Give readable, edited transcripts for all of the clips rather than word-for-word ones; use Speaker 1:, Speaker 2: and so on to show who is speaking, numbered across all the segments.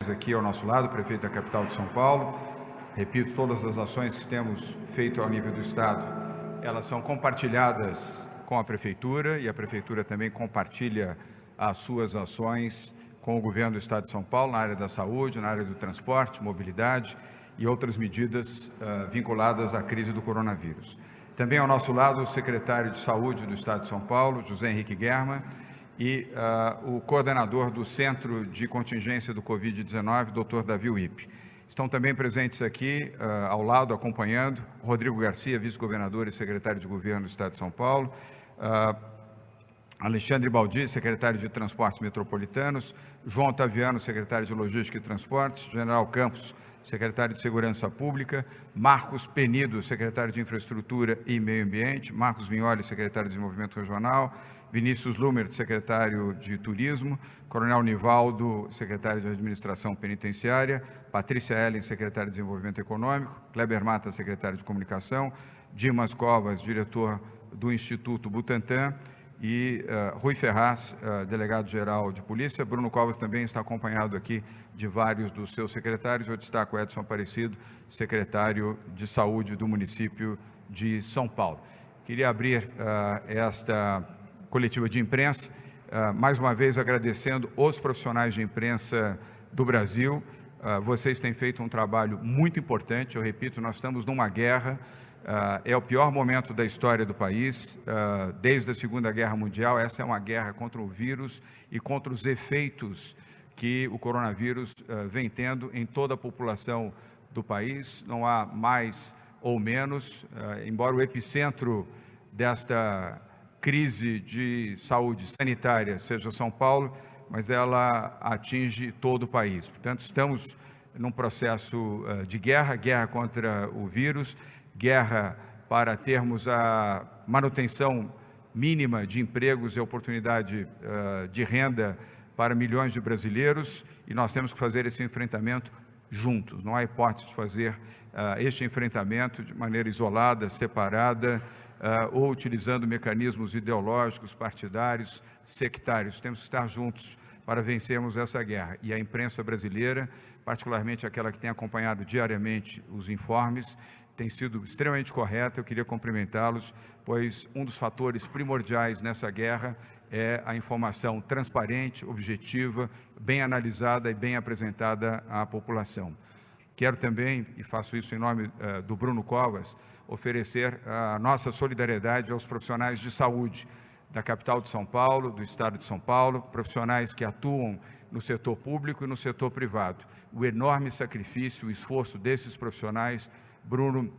Speaker 1: Aqui ao nosso lado, o prefeito da capital de São Paulo. Repito, todas as ações que temos feito ao nível do Estado, elas são compartilhadas com a Prefeitura e a Prefeitura também compartilha as suas ações com o governo do Estado de São Paulo na área da saúde, na área do transporte, mobilidade e outras medidas vinculadas à crise do coronavírus. Também ao nosso lado, o secretário de Saúde do Estado de São Paulo, José Henrique Germa, e o coordenador do Centro de Contingência do Covid-19, Dr. Davi Wipp. Estão também presentes aqui, ao lado, acompanhando, Rodrigo Garcia, vice-governador e secretário de Governo do Estado de São Paulo, Alexandre Baldi, secretário de Transportes Metropolitanos, João Otaviano, secretário de Logística e Transportes, General Campos, secretário de Segurança Pública, Marcos Penido, secretário de Infraestrutura e Meio Ambiente, Marcos Vignoli, secretário de Desenvolvimento Regional, Vinícius Lumert, secretário de Turismo, Coronel Nivaldo, secretário de Administração Penitenciária, Patrícia Ellen, secretária de Desenvolvimento Econômico, Kleber Mata, secretário de Comunicação, Dimas Covas, diretor do Instituto Butantan, e Rui Ferraz, delegado-geral de Polícia. Bruno Covas também está acompanhado aqui de vários dos seus secretários. Eu destaco Edson Aparecido, secretário de Saúde do município de São Paulo. Queria abrir esta coletiva de imprensa, mais uma vez agradecendo os profissionais de imprensa do Brasil. Vocês têm feito um trabalho muito importante. Eu repito, nós estamos numa guerra. É o pior momento da história do país, desde a Segunda Guerra Mundial. Essa é uma guerra contra o vírus e contra os efeitos que o coronavírus vem tendo em toda a população do país. Não há mais ou menos, embora o epicentro desta crise de saúde sanitária seja São Paulo, mas ela atinge todo o país. Portanto, estamos num processo de guerra contra o vírus, guerra para termos a manutenção mínima de empregos e oportunidade de renda para milhões de brasileiros, e nós temos que fazer esse enfrentamento juntos. Não há hipótese de fazer este enfrentamento de maneira isolada, separada, ou utilizando mecanismos ideológicos, partidários, sectários. Temos que estar juntos para vencermos essa guerra. E a imprensa brasileira, particularmente aquela que tem acompanhado diariamente os informes, tem sido extremamente correta. Eu queria cumprimentá-los, pois um dos fatores primordiais nessa guerra é a informação transparente, objetiva, bem analisada e bem apresentada à população. Quero também, e faço isso em nome do Bruno Covas, oferecer a nossa solidariedade aos profissionais de saúde da capital de São Paulo, do estado de São Paulo, profissionais que atuam no setor público e no setor privado. O enorme sacrifício, o esforço desses profissionais, Bruno,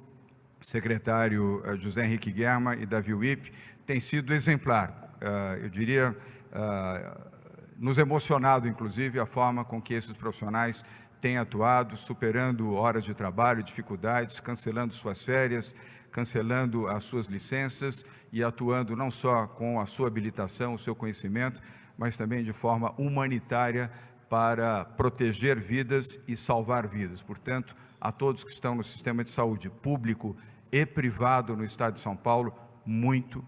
Speaker 1: secretário José Henrique Germa e Davi Wipp, tem sido exemplar. Eu diria, nos emocionado, inclusive, a forma com que esses profissionais têm atuado, superando horas de trabalho, dificuldades, cancelando suas férias, cancelando as suas licenças e atuando não só com a sua habilitação, o seu conhecimento, mas também de forma humanitária para proteger vidas e salvar vidas. Portanto, a todos que estão no sistema de saúde público e privado no estado de São Paulo, muito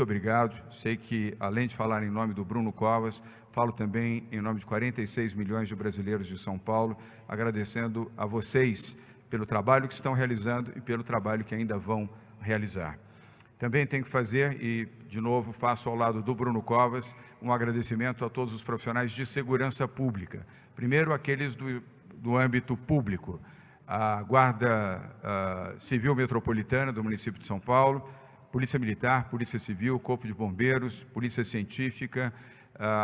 Speaker 1: obrigado. Sei que, além de falar em nome do Bruno Covas, falo também em nome de 46 milhões de brasileiros de São Paulo, agradecendo a vocês pelo trabalho que estão realizando e pelo trabalho que ainda vão realizar. Também tenho que fazer, e de novo faço ao lado do Bruno Covas, um agradecimento a todos os profissionais de segurança pública. Primeiro, aqueles do âmbito público, a Guarda Civil Metropolitana do município de São Paulo, Polícia Militar, Polícia Civil, Corpo de Bombeiros, Polícia Científica,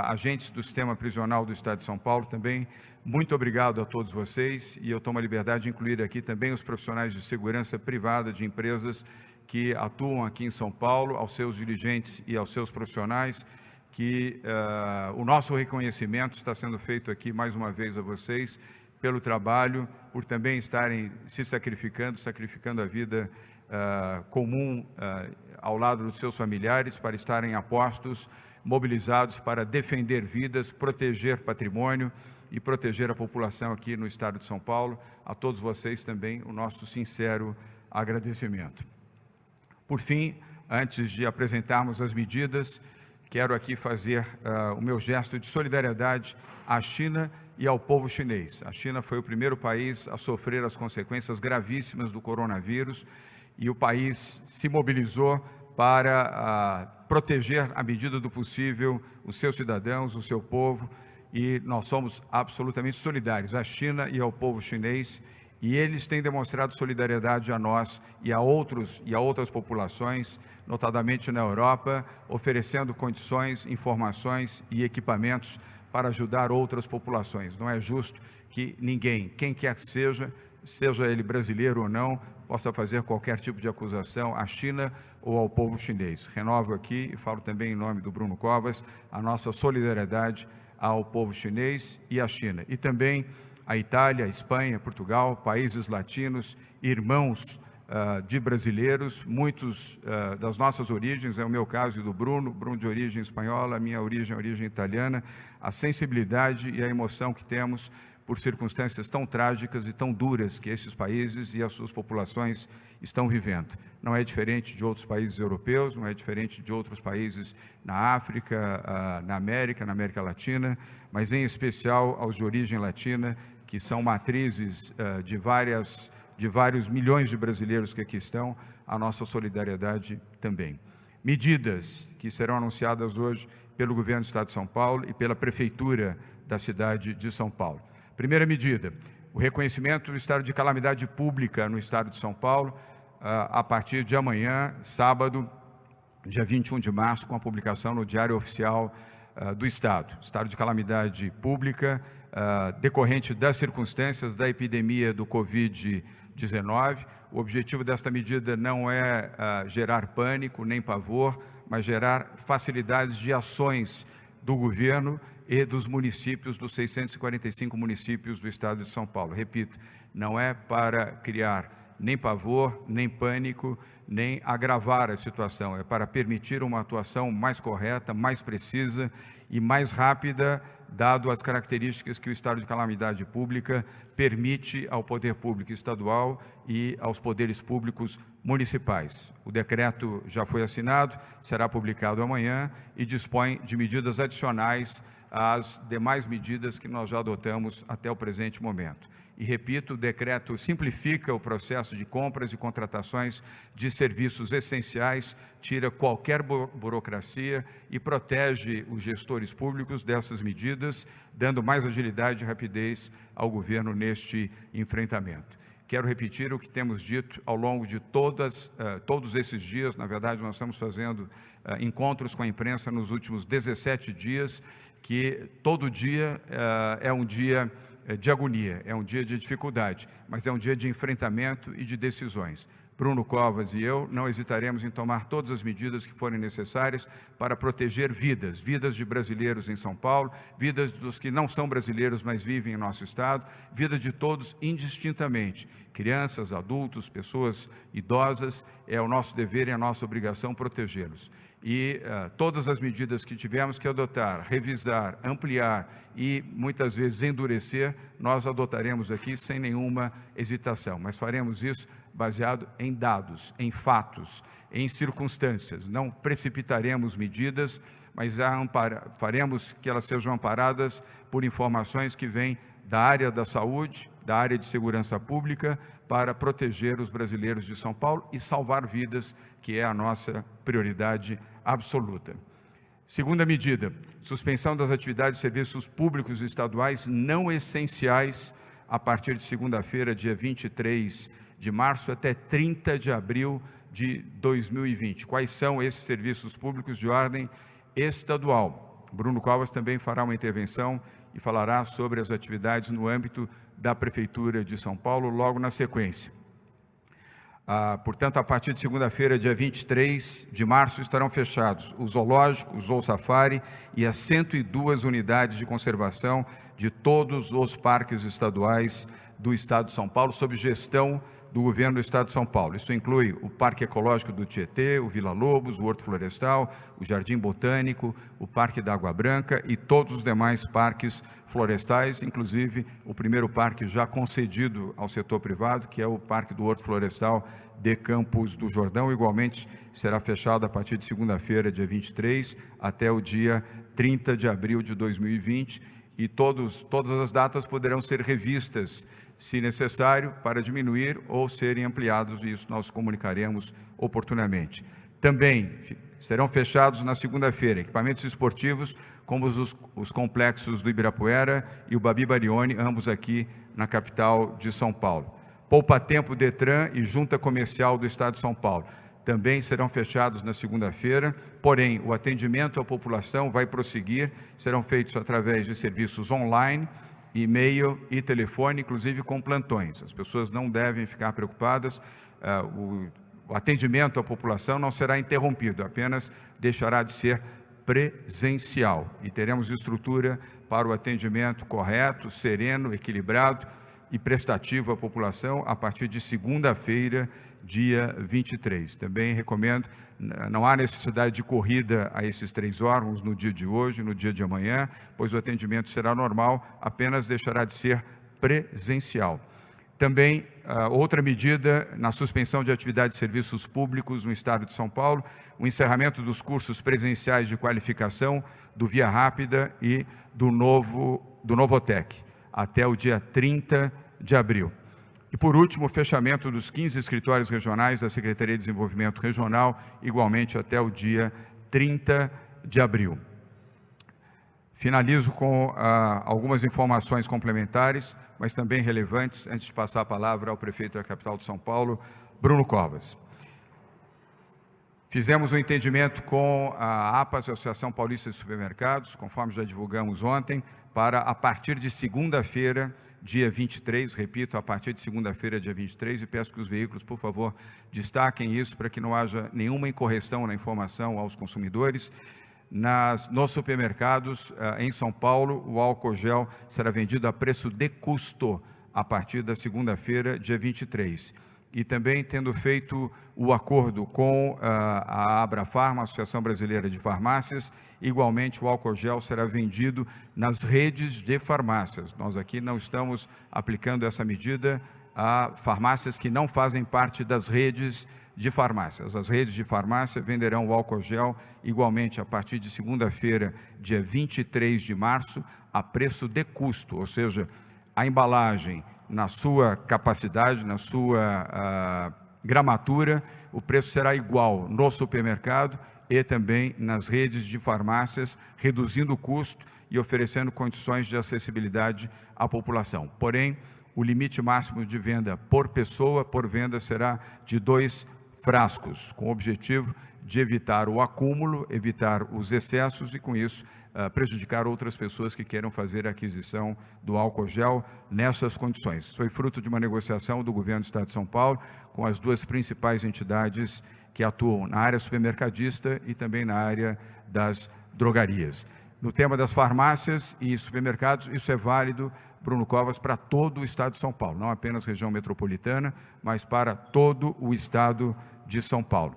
Speaker 1: agentes do Sistema Prisional do Estado de São Paulo também. Muito obrigado a todos vocês, e eu tomo a liberdade de incluir aqui também os profissionais de segurança privada de empresas que atuam aqui em São Paulo, aos seus dirigentes e aos seus profissionais, que o nosso reconhecimento está sendo feito aqui mais uma vez a vocês, pelo trabalho, por também estarem se sacrificando a vida comum ao lado dos seus familiares, para estarem a postos, mobilizados para defender vidas, proteger patrimônio e proteger a população aqui no estado de São Paulo. A todos vocês também o nosso sincero agradecimento. Por fim, antes de apresentarmos as medidas, quero aqui fazer o meu gesto de solidariedade à China e ao povo chinês. A China foi o primeiro país a sofrer as consequências gravíssimas do coronavírus e o país se mobilizou para proteger, à medida do possível, os seus cidadãos, o seu povo, e nós somos absolutamente solidários à China e ao povo chinês, e eles têm demonstrado solidariedade a nós e a outras populações, notadamente na Europa, oferecendo condições, informações e equipamentos para ajudar outras populações. Não é justo que ninguém, quem quer que seja ele brasileiro ou não, possa fazer qualquer tipo de acusação à China ou ao povo chinês. Renovo aqui, e falo também em nome do Bruno Covas, a nossa solidariedade ao povo chinês e à China. E também a Itália, a Espanha, Portugal, países latinos, irmãos de brasileiros, muitos das nossas origens, é o meu caso e do Bruno de origem espanhola, a minha origem é origem italiana, a sensibilidade e a emoção que temos por circunstâncias tão trágicas e tão duras que esses países e as suas populações estão vivendo. Não é diferente de outros países europeus, não é diferente de outros países na África, na América Latina, mas em especial aos de origem latina, que são matrizes de vários milhões de brasileiros que aqui estão, a nossa solidariedade também. Medidas que serão anunciadas hoje pelo Governo do Estado de São Paulo e pela Prefeitura da cidade de São Paulo. Primeira medida, o reconhecimento do estado de calamidade pública no Estado de São Paulo, a partir de amanhã, sábado, dia 21 de março, com a publicação no Diário Oficial do Estado. Estado de calamidade pública decorrente das circunstâncias da epidemia do Covid-19. O objetivo desta medida não é gerar pânico nem pavor, mas gerar facilidades de ações do governo e dos municípios, dos 645 municípios do Estado de São Paulo. Repito, não é para criar nem pavor, nem pânico, nem agravar a situação, é para permitir uma atuação mais correta, mais precisa e mais rápida, dado as características que o estado de calamidade pública permite ao poder público estadual e aos poderes públicos municipais. O decreto já foi assinado, será publicado amanhã e dispõe de medidas adicionais às demais medidas que nós já adotamos até o presente momento. E repito, o decreto simplifica o processo de compras e contratações de serviços essenciais, tira qualquer burocracia e protege os gestores públicos dessas medidas, dando mais agilidade e rapidez ao governo neste enfrentamento. Quero repetir o que temos dito ao longo de todos esses dias. Na verdade, nós estamos fazendo encontros com a imprensa nos últimos 17 dias, que todo dia é um dia de agonia, é um dia de dificuldade, mas é um dia de enfrentamento e de decisões. Bruno Covas e eu não hesitaremos em tomar todas as medidas que forem necessárias para proteger vidas de brasileiros em São Paulo, vidas dos que não são brasileiros, mas vivem em nosso estado, vida de todos indistintamente, crianças, adultos, pessoas idosas, é o nosso dever e a nossa obrigação protegê-los. E todas as medidas que tivemos que adotar, revisar, ampliar e muitas vezes endurecer, nós adotaremos aqui sem nenhuma hesitação, mas faremos isso baseado em dados, em fatos, em circunstâncias. Não precipitaremos medidas, mas faremos que elas sejam amparadas por informações que vêm da área da saúde, da área de segurança pública, para proteger os brasileiros de São Paulo e salvar vidas, que é a nossa prioridade absoluta. Segunda medida, suspensão das atividades de serviços públicos estaduais não essenciais a partir de segunda-feira, dia 23 de março, até 30 de abril de 2020. Quais são esses serviços públicos de ordem estadual? Bruno Covas também fará uma intervenção e falará sobre as atividades no âmbito da Prefeitura de São Paulo, logo na sequência. Portanto, a partir de segunda-feira, dia 23 de março, estarão fechados o zoológico, o Zoo Safari e as 102 unidades de conservação de todos os parques estaduais do Estado de São Paulo, sob gestão do Governo do Estado de São Paulo. Isso inclui o Parque Ecológico do Tietê, o Vila Lobos, o Horto Florestal, o Jardim Botânico, o Parque da Água Branca e todos os demais parques florestais, inclusive o primeiro parque já concedido ao setor privado, que é o Parque do Horto Florestal de Campos do Jordão. Igualmente será fechado a partir de segunda-feira, dia 23, até o dia 30 de abril de 2020. e todas as datas poderão ser revistas, se necessário, para diminuir ou serem ampliados, e isso nós comunicaremos oportunamente. Também serão fechados na segunda-feira equipamentos esportivos, como os complexos do Ibirapuera e o Babi Barione, ambos aqui na capital de São Paulo. Poupa Tempo Detran e Junta Comercial do Estado de São Paulo também serão fechados na segunda-feira, porém, o atendimento à população vai prosseguir, serão feitos através de serviços online, e-mail e telefone, inclusive com plantões. As pessoas não devem ficar preocupadas, o atendimento à população não será interrompido, apenas deixará de ser presencial. E teremos estrutura para o atendimento correto, sereno, equilibrado e prestativo à população a partir de segunda-feira, dia 23. Também recomendo, não há necessidade de corrida a esses 3 órgãos no dia de hoje, no dia de amanhã, pois o atendimento será normal, apenas deixará de ser presencial. Também, outra medida na suspensão de atividades de serviços públicos no Estado de São Paulo, o encerramento dos cursos presenciais de qualificação do Via Rápida e do Novotec, até o dia 30 de abril. E, por último, o fechamento dos 15 escritórios regionais da Secretaria de Desenvolvimento Regional, igualmente até o dia 30 de abril. Finalizo com algumas informações complementares, mas também relevantes, antes de passar a palavra ao prefeito da capital de São Paulo, Bruno Covas. Fizemos um entendimento com a APAS, Associação Paulista de Supermercados, conforme já divulgamos ontem, para, a partir de segunda-feira, dia 23, repito, a partir de segunda-feira, dia 23, e peço que os veículos, por favor, destaquem isso para que não haja nenhuma incorreção na informação aos consumidores. Nos supermercados em São Paulo, o álcool gel será vendido a preço de custo a partir da segunda-feira, dia 23. E também tendo feito o acordo com a Abrafarma, Associação Brasileira de Farmácias, igualmente o álcool gel será vendido nas redes de farmácias. Nós aqui não estamos aplicando essa medida a farmácias que não fazem parte das redes de farmácias. As redes de farmácia venderão o álcool gel igualmente a partir de segunda-feira, dia 23 de março, a preço de custo, ou seja, a embalagem na sua capacidade, na sua gramatura, o preço será igual no supermercado e também nas redes de farmácias, reduzindo o custo e oferecendo condições de acessibilidade à população. Porém, o limite máximo de venda por pessoa, por venda, será de 2 frascos, com o objetivo de evitar o acúmulo, evitar os excessos e, com isso, prejudicar outras pessoas que queiram fazer a aquisição do álcool gel nessas condições. Isso foi fruto de uma negociação do governo do Estado de São Paulo com as 2 principais entidades que atuam na área supermercadista e também na área das drogarias. No tema das farmácias e supermercados, isso é válido, Bruno Covas, para todo o Estado de São Paulo, não apenas região metropolitana, mas para todo o Estado de São Paulo.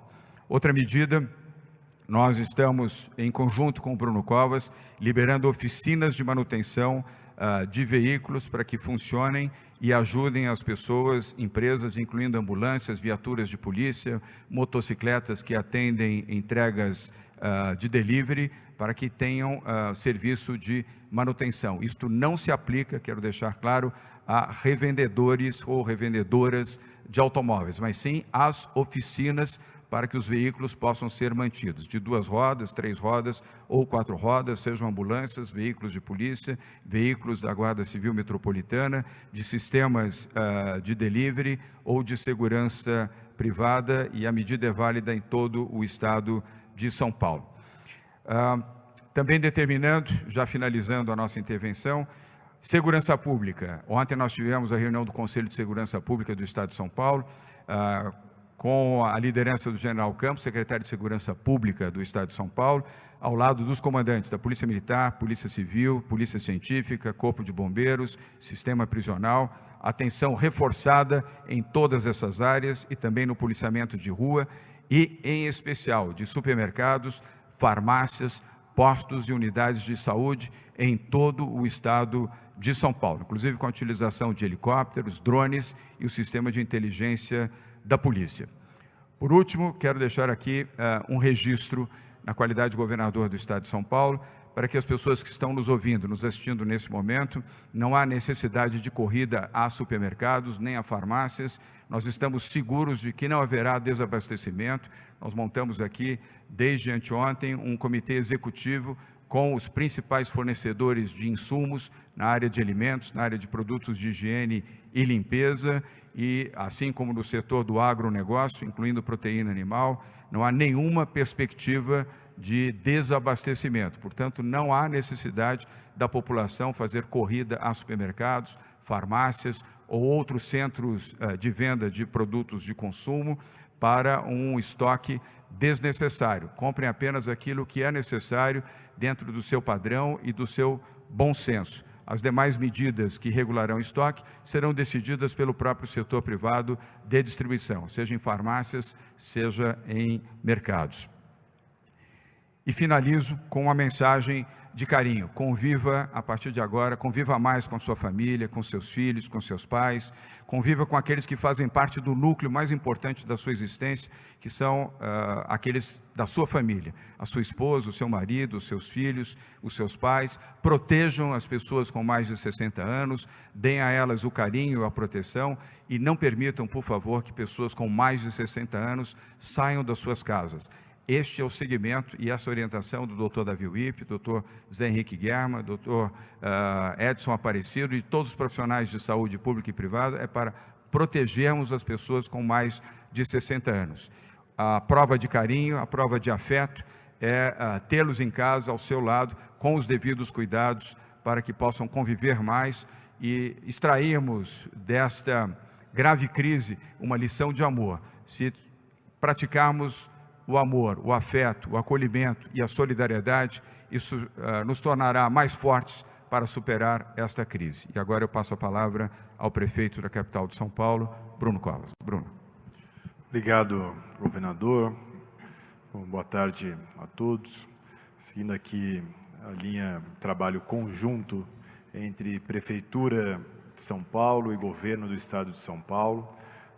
Speaker 1: Outra medida, nós estamos, em conjunto com o Bruno Covas, liberando oficinas de manutenção de veículos para que funcionem e ajudem as pessoas, empresas, incluindo ambulâncias, viaturas de polícia, motocicletas que atendem entregas de delivery, para que tenham serviço de manutenção. Isto não se aplica, quero deixar claro, a revendedores ou revendedoras de automóveis, mas sim às oficinas para que os veículos possam ser mantidos, de 2 rodas, 3 rodas ou 4 rodas, sejam ambulâncias, veículos de polícia, veículos da Guarda Civil Metropolitana, de sistemas de delivery ou de segurança privada, e a medida é válida em todo o Estado de São Paulo. Também determinando, já finalizando a nossa intervenção, segurança pública. Ontem nós tivemos a reunião do Conselho de Segurança Pública do Estado de São Paulo, com a liderança do General Campos, secretário de Segurança Pública do Estado de São Paulo, ao lado dos comandantes da Polícia Militar, Polícia Civil, Polícia Científica, Corpo de Bombeiros, Sistema Prisional, atenção reforçada em todas essas áreas e também no policiamento de rua e, em especial, de supermercados, farmácias, postos e unidades de saúde em todo o Estado de São Paulo, inclusive com a utilização de helicópteros, drones e o sistema de inteligência da polícia. Por último, quero deixar aqui um registro, na qualidade de governador do Estado de São Paulo, para que as pessoas que estão nos ouvindo, nos assistindo nesse momento, não há necessidade de corrida a supermercados, nem a farmácias. Nós estamos seguros de que não haverá desabastecimento. Nós montamos aqui, desde anteontem, um comitê executivo com os principais fornecedores de insumos na área de alimentos, na área de produtos de higiene e limpeza, e assim como no setor do agronegócio, incluindo proteína animal, não há nenhuma perspectiva de desabastecimento. Portanto, não há necessidade da população fazer corrida a supermercados, farmácias ou outros centros de venda de produtos de consumo para um estoque desnecessário. Comprem apenas aquilo que é necessário dentro do seu padrão e do seu bom senso. As demais medidas que regularão o estoque serão decididas pelo próprio setor privado de distribuição, seja em farmácias, seja em mercados. E finalizo com uma mensagem de carinho. Conviva, a partir de agora, conviva mais com a sua família, com seus filhos, com seus pais, conviva com aqueles que fazem parte do núcleo mais importante da sua existência, que são aqueles da sua família, a sua esposa, o seu marido, os seus filhos, os seus pais. Protejam as pessoas com mais de 60 anos, deem a elas o carinho, a proteção e não permitam, por favor, que pessoas com mais de 60 anos saiam das suas casas. Este é o segmento e essa orientação do Dr. Davi Wipp, Dr. Zé Henrique Guerma, Dr. Edson Aparecido e todos os profissionais de saúde pública e privada é para protegermos as pessoas com mais de 60 anos. A prova de carinho, a prova de afeto é tê-los em casa, ao seu lado, com os devidos cuidados para que possam conviver mais e extrairmos desta grave crise uma lição de amor. Se praticarmos o amor, o afeto, o acolhimento e a solidariedade, isso nos tornará mais fortes para superar esta crise. E agora eu passo a palavra ao prefeito da capital de São Paulo, Bruno Covas. Bruno.
Speaker 2: Obrigado, governador. Bom, boa tarde a todos. Seguindo aqui a linha de trabalho conjunto entre Prefeitura de São Paulo e Governo do Estado de São Paulo.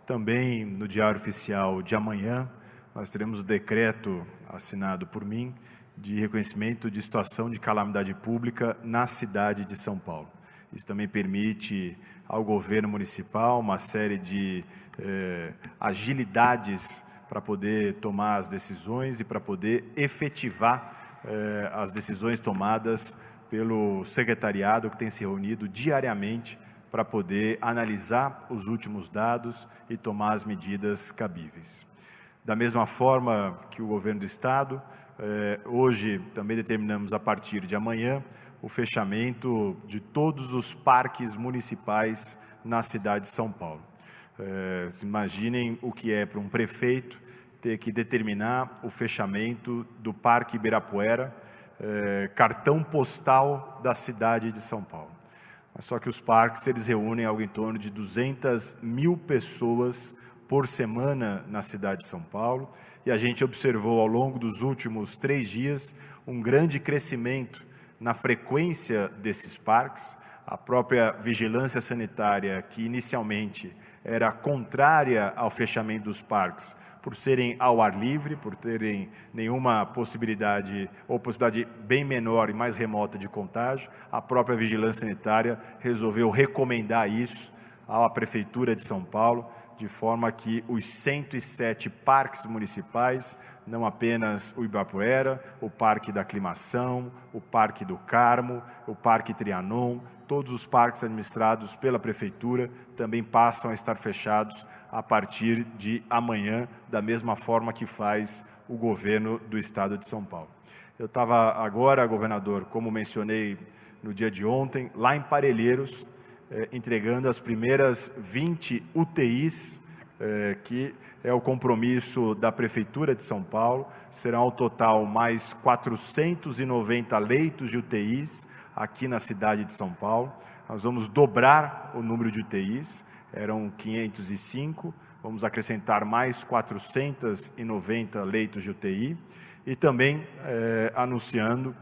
Speaker 2: Também no Diário Oficial de amanhã, nós teremos o decreto assinado por mim de reconhecimento de situação de calamidade pública na cidade de São Paulo. Isso também permite ao governo municipal uma série de agilidades para poder tomar as decisões e para poder efetivar as decisões tomadas pelo secretariado que tem se reunido diariamente para poder analisar os últimos dados e tomar as medidas cabíveis. Da mesma forma que o governo do Estado, hoje também determinamos a partir de amanhã o fechamento de todos os parques municipais na cidade de São Paulo. Se imaginem o que é para um prefeito ter que determinar o fechamento do Parque Ibirapuera, cartão postal da cidade de São Paulo. Só que os parques, eles reúnem algo em torno de 200 mil pessoas por semana na cidade de São Paulo, e a gente observou ao longo dos últimos 3 dias um grande crescimento na frequência desses parques. A própria vigilância sanitária, que inicialmente era contrária ao fechamento dos parques, por serem ao ar livre, por terem nenhuma possibilidade, ou possibilidade bem menor e mais remota de contágio, a própria vigilância sanitária resolveu recomendar isso à Prefeitura de São Paulo, de forma que os 107 parques municipais, não apenas o Ibirapuera, o Parque da Aclimação, o Parque do Carmo, o Parque Trianon, todos os parques administrados pela Prefeitura também passam a estar fechados a partir de amanhã, da mesma forma que faz o governo do Estado de São Paulo. Eu estava agora, governador, como mencionei no dia de ontem, lá em Parelheiros, entregando as primeiras 20 UTIs, que é o compromisso da Prefeitura de São Paulo. Serão ao total mais 490 leitos de UTIs aqui na cidade de São Paulo. Nós vamos dobrar o número de UTIs, eram 505, vamos acrescentar mais 490 leitos de UTI e também anunciando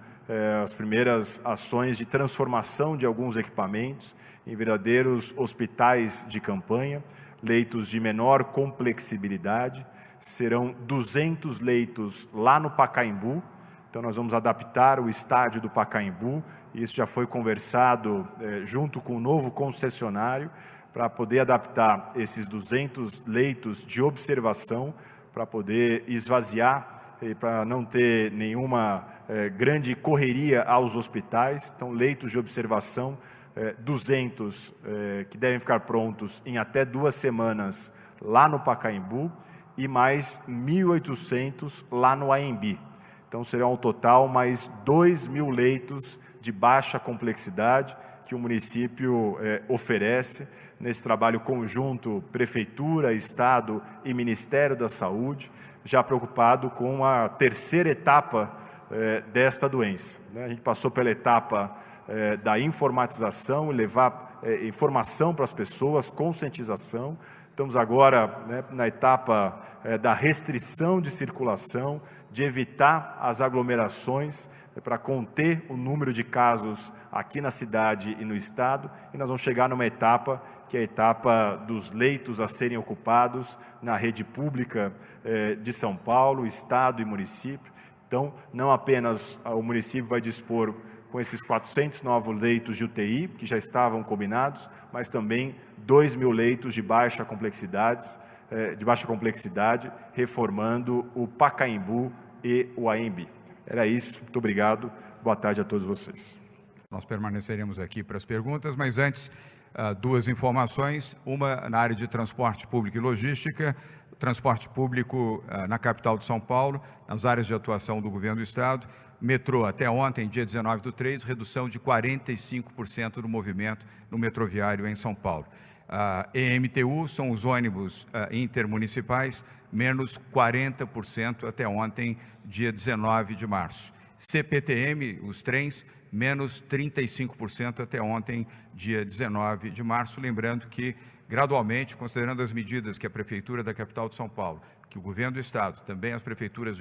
Speaker 2: as primeiras ações de transformação de alguns equipamentos em verdadeiros hospitais de campanha, leitos de menor complexibilidade. Serão 200 leitos lá no Pacaembu, Então, nós vamos adaptar o estádio do Pacaembu, e isso já foi conversado junto com o novo concessionário, para poder adaptar esses 200 leitos de observação, para poder esvaziar e para não ter nenhuma grande correria aos hospitais. Então, leitos de observação, 200 que devem ficar prontos em até 2 semanas lá no Pacaembu e mais 1.800 lá no AMB. Então, será um total mais 2.000 leitos de baixa complexidade que o município oferece nesse trabalho conjunto Prefeitura, Estado e Ministério da Saúde, já preocupado com a terceira etapa desta doença. A gente passou pela etapa da informatização, levar informação para as pessoas, conscientização. Estamos agora na etapa da restrição de circulação, de evitar as aglomerações, para conter o número de casos aqui na cidade e no estado, e nós vamos chegar numa etapa, que é a etapa dos leitos a serem ocupados na rede pública de São Paulo, estado e município. Então, não apenas o município vai dispor com esses 400 novos leitos de UTI, que já estavam combinados, mas também 2.000 leitos de baixa complexidade, reformando o Pacaembu e o AMB. Era isso, muito obrigado, boa tarde a todos vocês.
Speaker 1: Nós permaneceremos aqui para as perguntas, mas antes, 2 informações, uma na área de transporte público e logística, transporte público na capital de São Paulo, nas áreas de atuação do governo do estado, metrô até ontem, dia 19/3, redução de 45% do movimento no metroviário em São Paulo. EMTU são os ônibus intermunicipais, menos 40% até ontem, dia 19 de março. CPTM, os trens, menos 35% até ontem, dia 19 de março. Lembrando que, gradualmente, considerando as medidas que a Prefeitura da capital de São Paulo, que o Governo do Estado, também as prefeituras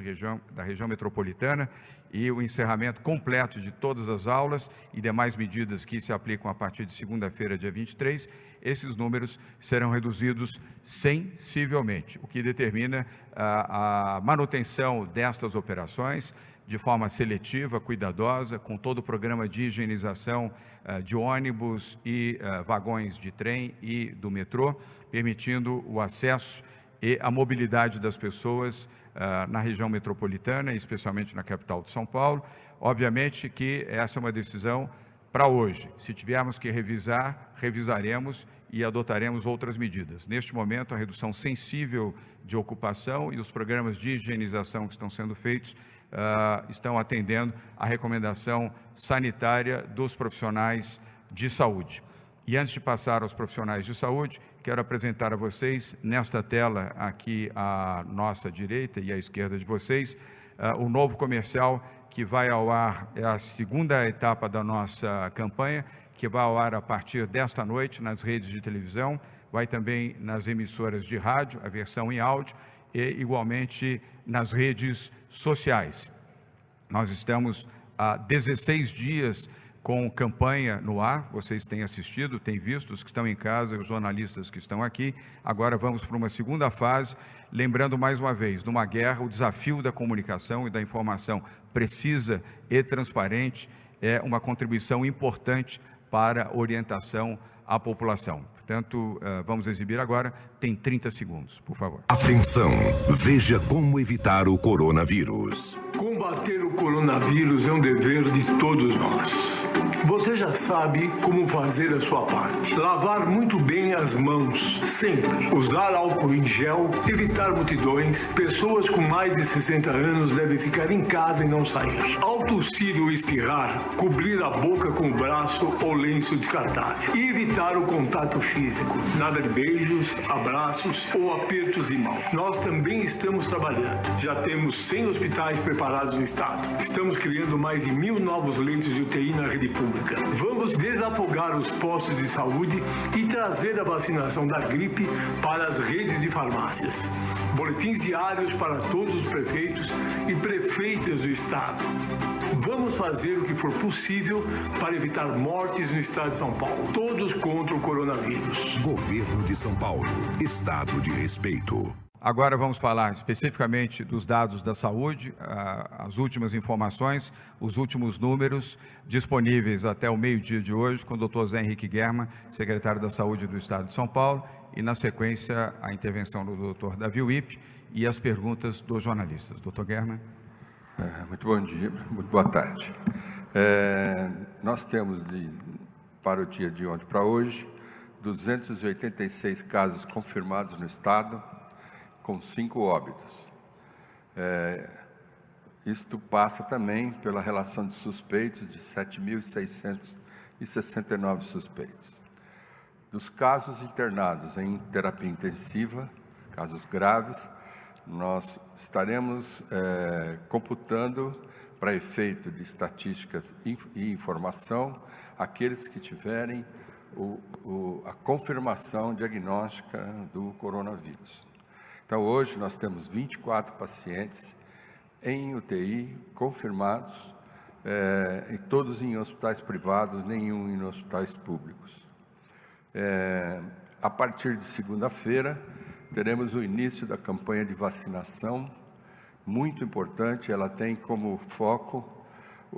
Speaker 1: da região metropolitana e o encerramento completo de todas as aulas e demais medidas que se aplicam a partir de segunda-feira, dia 23, esses números serão reduzidos sensivelmente, o que determina a manutenção destas operações de forma seletiva, cuidadosa, com todo o programa de higienização de ônibus e vagões de trem e do metrô, permitindo o acesso e a mobilidade das pessoas na região metropolitana, especialmente na capital de São Paulo. Obviamente que essa é uma decisão para hoje. Se tivermos que revisar, revisaremos e adotaremos outras medidas. Neste momento, a redução sensível de ocupação e os programas de higienização que estão sendo feitos estão atendendo à recomendação sanitária dos profissionais de saúde. E antes de passar aos profissionais de saúde, quero apresentar a vocês, nesta tela aqui à nossa direita e à esquerda de vocês, o novo comercial que vai ao ar, é a segunda etapa da nossa campanha, que vai ao ar a partir desta noite nas redes de televisão, vai também nas emissoras de rádio, a versão em áudio, e igualmente nas redes sociais. Nós estamos há 16 dias com campanha no ar, vocês têm assistido, têm visto, os que estão em casa, os jornalistas que estão aqui. Agora vamos para uma segunda fase, lembrando mais uma vez, numa guerra, o desafio da comunicação e da informação precisa e transparente é uma contribuição importante para a orientação à população. Portanto, vamos exibir agora, tem 30 segundos, por favor.
Speaker 3: Atenção, veja como evitar o coronavírus.
Speaker 4: Combater o coronavírus é um dever de todos nós. Você já sabe como fazer a sua parte. Lavar muito bem as mãos, sempre. Usar álcool em gel, evitar multidões. Pessoas com mais de 60 anos devem ficar em casa e não sair. Ao tossir ou espirrar, cobrir a boca com o braço ou lenço descartável. E evitar o contato físico. Nada de beijos, abraços ou apertos de mão. Nós também estamos trabalhando. Já temos 100 hospitais preparados no estado. Estamos criando mais de 1.000 novos leitos de UTI na rede pública. Vamos desafogar os postos de saúde e trazer a vacinação da gripe para as redes de farmácias. Boletins diários para todos os prefeitos e prefeitas do estado. Vamos fazer o que for possível para evitar mortes no estado de São Paulo. Todos contra o coronavírus.
Speaker 3: Governo de São Paulo. Estado de respeito.
Speaker 1: Agora vamos falar especificamente dos dados da saúde, as últimas informações, os últimos números disponíveis até o meio-dia de hoje com o Dr. Zé Henrique Germa, secretário da Saúde do Estado de São Paulo, e na sequência a intervenção do Dr. Davi Wipp e as perguntas dos jornalistas. Dr. Germa.
Speaker 5: Muito bom dia, muito boa tarde. Nós temos para o dia de ontem para hoje 286 casos confirmados no Estado, com 5 óbitos. Isto passa também pela relação de suspeitos de 7.669 suspeitos. Dos casos internados em terapia intensiva, casos graves, nós estaremos computando para efeito de estatísticas e informação aqueles que tiverem a confirmação diagnóstica do coronavírus. Então, hoje nós temos 24 pacientes em UTI confirmados, e todos em hospitais privados, nenhum em hospitais públicos. A partir de segunda-feira, teremos o início da campanha de vacinação, muito importante. Ela tem como foco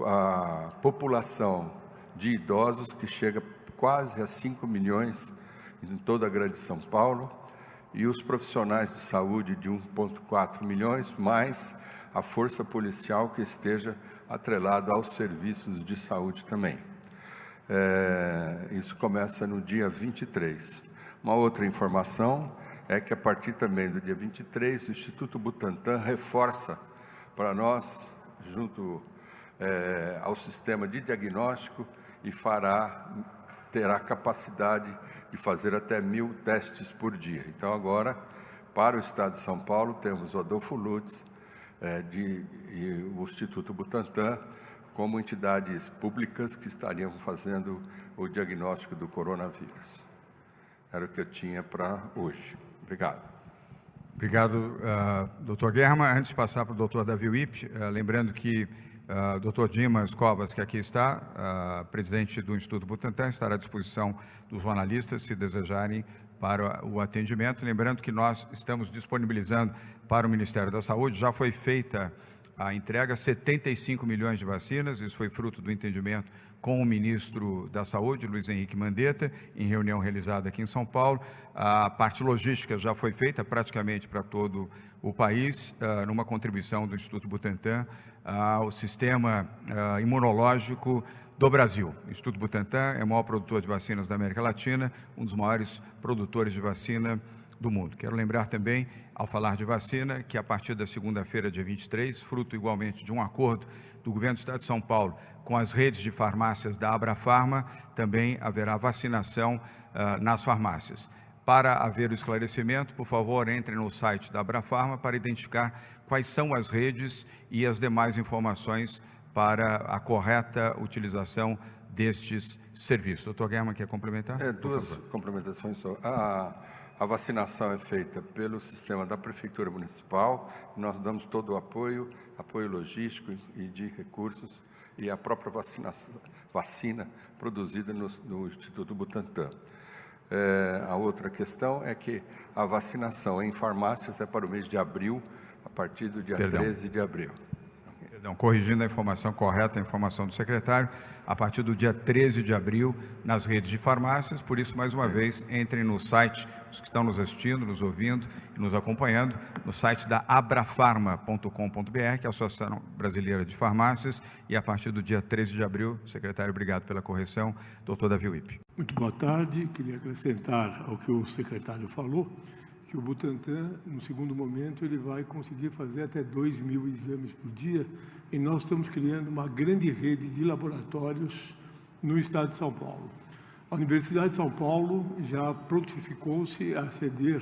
Speaker 5: a população de idosos, que chega quase a 5 milhões em toda a grande São Paulo, e os profissionais de saúde de 1,4 milhões, mais a força policial que esteja atrelada aos serviços de saúde também. Isso começa no dia 23. Uma outra informação é que a partir também do dia 23, o Instituto Butantan reforça para nós, junto ao sistema de diagnóstico, e terá capacidade de fazer até 1.000 testes por dia. Então, agora, para o Estado de São Paulo, temos o Adolfo Lutz e o Instituto Butantan como entidades públicas que estariam fazendo o diagnóstico do coronavírus. Era o que eu tinha para hoje. Obrigado.
Speaker 1: Obrigado, Dr. Germa. Antes de passar para o Dr. Davi Wipp, lembrando que Dr. Dimas Covas, que aqui está, presidente do Instituto Butantan, estará à disposição dos jornalistas, se desejarem, para o atendimento. Lembrando que nós estamos disponibilizando para o Ministério da Saúde, já foi feita a entrega, 75 milhões de vacinas, isso foi fruto do entendimento com o ministro da Saúde, Luiz Henrique Mandetta, em reunião realizada aqui em São Paulo. A parte logística já foi feita praticamente para todo o país, numa contribuição do Instituto Butantan ao sistema imunológico do Brasil. O Instituto Butantan é o maior produtor de vacinas da América Latina, um dos maiores produtores de vacina do mundo. Quero lembrar também, ao falar de vacina, que a partir da segunda-feira, dia 23, fruto igualmente de um acordo do Governo do Estado de São Paulo com as redes de farmácias da Abrafarma, também haverá vacinação nas farmácias. Para haver o esclarecimento, por favor, entre no site da Abrafarma para identificar quais são as redes e as demais informações para a correta utilização destes serviços. Doutor Germa, quer complementar?
Speaker 5: Duas complementações só. A vacinação é feita pelo sistema da Prefeitura Municipal, nós damos todo o apoio logístico e de recursos, e a própria vacina produzida no Instituto Butantan. A outra questão é que a vacinação em farmácias é para o mês de abril, a partir do dia 13 de abril.
Speaker 1: Corrigindo a informação correta, a informação do secretário, a partir do dia 13 de abril, nas redes de farmácias. Por isso, mais uma vez, entrem no site, os que estão nos assistindo, nos ouvindo e nos acompanhando, no site da abrafarma.com.br, que é a Associação Brasileira de Farmácias, e a partir do dia 13 de abril, secretário, obrigado pela correção, doutor Davi Wipp.
Speaker 4: Muito boa tarde, queria acrescentar ao que o secretário falou, que o Butantan, no segundo momento, ele vai conseguir fazer até 2.000 exames por dia, e nós estamos criando uma grande rede de laboratórios no estado de São Paulo. A Universidade de São Paulo já prontificou-se a ceder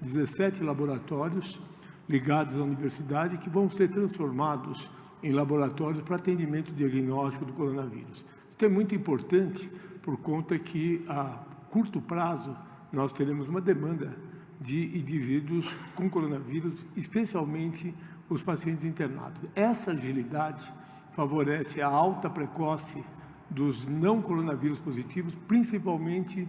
Speaker 4: 17 laboratórios ligados à universidade, que vão ser transformados em laboratórios para atendimento diagnóstico do coronavírus. Isso é muito importante, por conta que, a curto prazo, nós teremos uma demanda de indivíduos com coronavírus, especialmente os pacientes internados. Essa agilidade favorece a alta precoce dos não coronavírus positivos, principalmente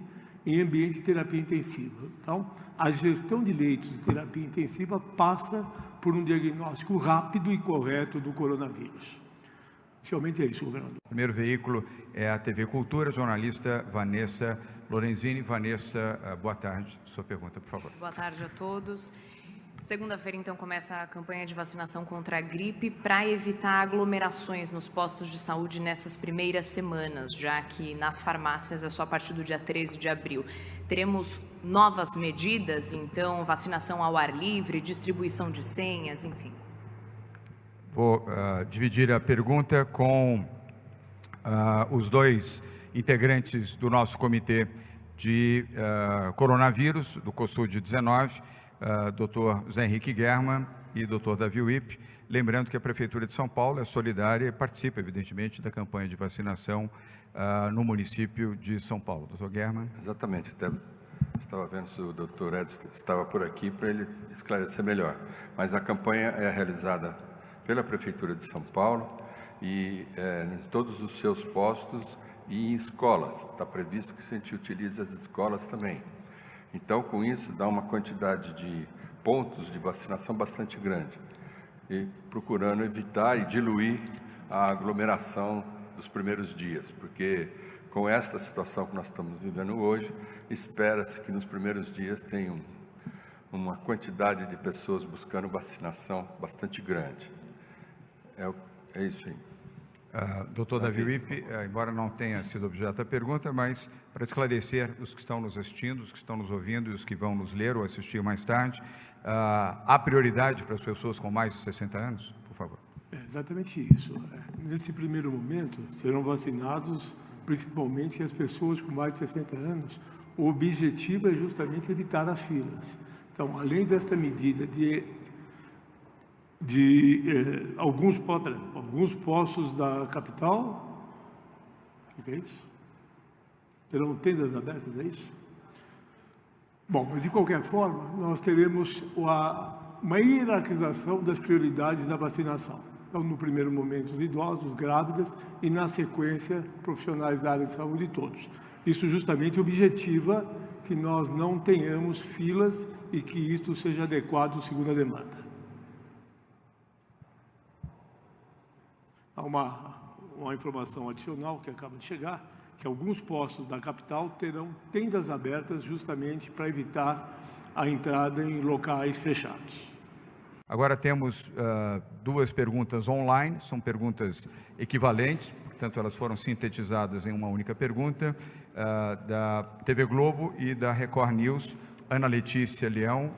Speaker 4: em ambiente de terapia intensiva. Então, a gestão de leitos de terapia intensiva passa por um diagnóstico rápido e correto do coronavírus. Inicialmente é isso, governador.
Speaker 1: O primeiro veículo é a TV Cultura, jornalista Vanessa Lorenzini. Vanessa, boa tarde. Sua pergunta, por favor.
Speaker 6: Boa tarde a todos. Segunda-feira, então, começa a campanha de vacinação contra a gripe para evitar aglomerações nos postos de saúde nessas primeiras semanas, já que nas farmácias é só a partir do dia 13 de abril. Teremos novas medidas, então, vacinação ao ar livre, distribuição de senhas, enfim.
Speaker 1: Vou dividir a pergunta com os dois integrantes do nosso comitê de coronavírus, do COSUD-19, Dr. Zé Henrique German e Dr. Davi Wipp. Lembrando que a Prefeitura de São Paulo é solidária e participa, evidentemente, da campanha de vacinação no município de São Paulo. Dr. German.
Speaker 5: Exatamente. Até estava vendo se o Dr. Edson estava por aqui para ele esclarecer melhor. Mas a campanha é realizada pela Prefeitura de São Paulo e em todos os seus postos e em escolas. Está previsto que a gente utilize as escolas também. Então, com isso, dá uma quantidade de pontos de vacinação bastante grande, e procurando evitar e diluir a aglomeração dos primeiros dias, porque com esta situação que nós estamos vivendo hoje, espera-se que nos primeiros dias tenha uma quantidade de pessoas buscando vacinação bastante grande. É isso aí.
Speaker 1: Dr. Davi Wipp, embora não tenha sido objeto da pergunta, mas para esclarecer os que estão nos assistindo, os que estão nos ouvindo e os que vão nos ler ou assistir mais tarde, há prioridade para as pessoas com mais de 60 anos, por favor?
Speaker 4: É exatamente isso. Nesse primeiro momento, serão vacinados principalmente as pessoas com mais de 60 anos. O objetivo é justamente evitar as filas. Então, além desta medida alguns postos da capital, o que é isso? Terão tendas abertas, é isso? Bom, mas de qualquer forma, nós teremos uma hierarquização das prioridades da vacinação. Então, no primeiro momento, os idosos, grávidas e, na sequência, profissionais da área de saúde todos. Isso justamente objetiva que nós não tenhamos filas e que isto seja adequado segundo a demanda. Há uma informação adicional que acaba de chegar, que alguns postos da capital terão tendas abertas justamente para evitar a entrada em locais fechados.
Speaker 1: Agora temos duas perguntas online, são perguntas equivalentes, portanto elas foram sintetizadas em uma única pergunta, da TV Globo e da Record News. Ana Letícia Leão,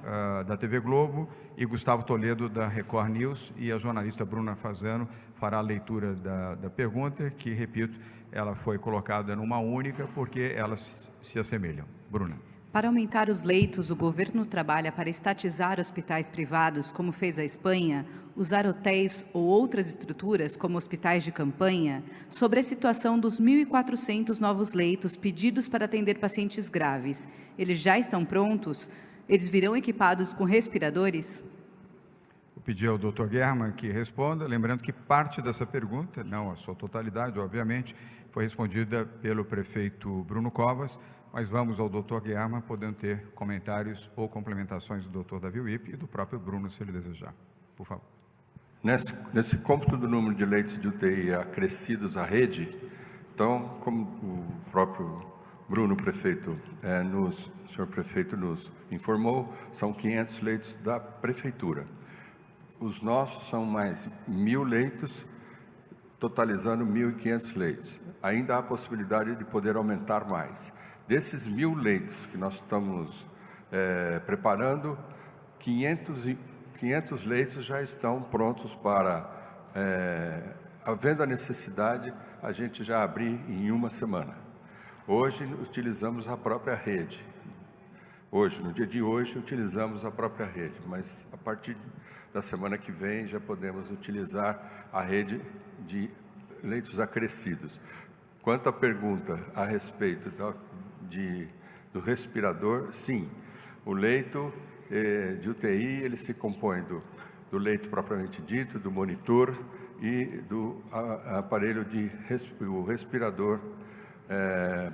Speaker 1: da TV Globo, e Gustavo Toledo, da Record News, e a jornalista Bruna Fazano fará a leitura da pergunta, que, repito, ela foi colocada numa única, porque elas se assemelham. Bruna.
Speaker 7: Para aumentar os leitos, o governo trabalha para estatizar hospitais privados, como fez a Espanha, usar hotéis ou outras estruturas, como hospitais de campanha, sobre a situação dos 1.400 novos leitos pedidos para atender pacientes graves. Eles já estão prontos? Eles virão equipados com respiradores?
Speaker 1: Vou pedir ao Dr. German que responda, lembrando que parte dessa pergunta, não a sua totalidade, obviamente, foi respondida pelo prefeito Bruno Covas, mas vamos ao Dr. German, podendo ter comentários ou complementações do Dr. Davi Wipp e do próprio Bruno, se ele desejar. Por favor.
Speaker 5: Nesse cômputo do número de leitos de UTI acrescidos à rede, então, como o próprio Bruno, senhor prefeito nos informou, são 500 leitos da prefeitura. Os nossos são mais 1.000 leitos, totalizando 1.500 leitos. Ainda há possibilidade de poder aumentar mais. Desses 1.000 leitos que nós estamos preparando, 500 leitos já estão prontos para, havendo a necessidade, a gente já abrir em uma semana. Hoje, utilizamos a própria rede. No dia de hoje, utilizamos a própria rede, mas a partir da semana que vem já podemos utilizar a rede de leitos acrescidos. Quanto à pergunta a respeito do respirador, sim, o leito de UTI, ele se compõe do leito propriamente dito, do monitor e do aparelho o respirador